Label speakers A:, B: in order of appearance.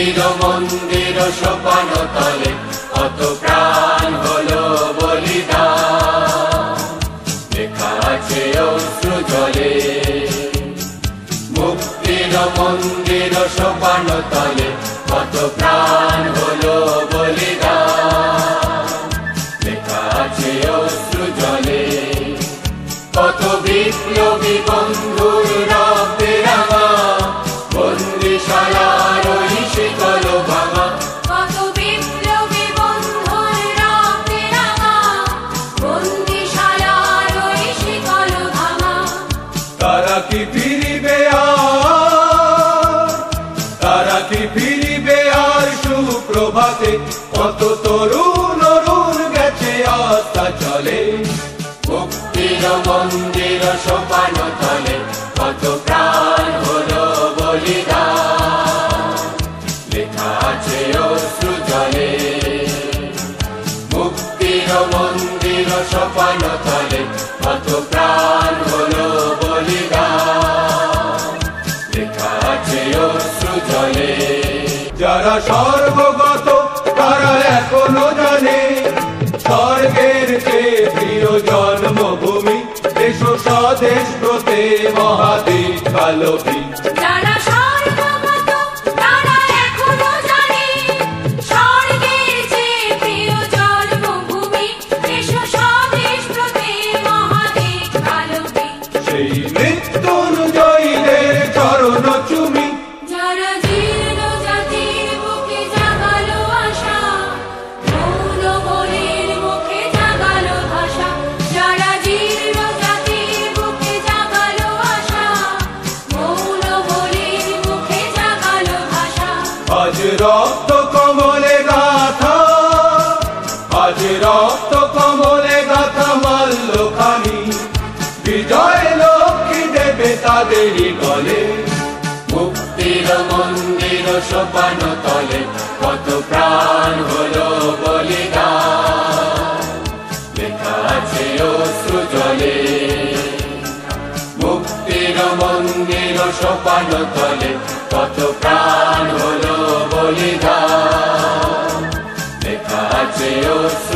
A: মুক্তির মন্দির সোপান তলে কত প্রাণ হলো বলিদান, লেখা আছে অশ্রু জলে। মুক্তির মন্দির সোপান তলে কত প্রাণ হলো বলিদান, লেখা আছে অশ্রু জলে। কত বিপ্লবী বন্ধুর রক্তে রাঙা বন্দিশালার ওই শিকল ভাঙা,
B: কত বিপ্লবী বন্ধুর রক্তে রাঙা বন্দিশালার ওই শিকল ভাঙা।
C: তারা কি ফিরিবে আর, তারা কি ফিরিবে আর সুপ্রভাতে? কত তরুণ অরুণ গেছে আস্থা চলে।
A: মুক্তির মন্দির সোপান তলে কত প্রাণ হলো বলিদান, লেখা আছে অশ্রু জলে। মুক্তির মন্দির সোপান তলে কত প্রাণ হলো বলিদান, লেখা আছে অশ্রু জলে।
C: যারা সর্বগত তারা এখনো জানে স্বর্গের চেয়ে প্রিয় জন্মভূমি, দেশ স্বদেশ ব্রতে মহাদেশ কালবী।
B: যারা সর্বগত তারা এখনো জানে স্বর্গের চেয়ে প্রিয় জন্মভূমি, দেশ স্বদেশ ব্রতে মহাদেশ কালবী।
C: সেই মৃত্যুঞ্জয়ীদের চরণ চুমি,
B: যারা জীর্ণ জাতির বুকে জাগালো আশা, মৌন বলির মুখে জাগালো ভাষা। যারা জীর্ণ জাতির বুকে জাগালো আশা, মৌন বলির মুখে জাগালো ভাষা।
C: আজ রক্ত কমলে গাথা, আজ রক্ত কমলে গাথা মাল্যখানি, বিজয় লক্ষ্মী দেবে তাদেরই গলে।
A: মুক্তির মন্দির সোপান তলে কত প্রাণ হলো বলিদান, লেখা আছে অশ্রু জলে। মুক্তির মন্দির সোপান তলে কত প্রাণ হলো বলিদান, লেখা আছে অশ্রু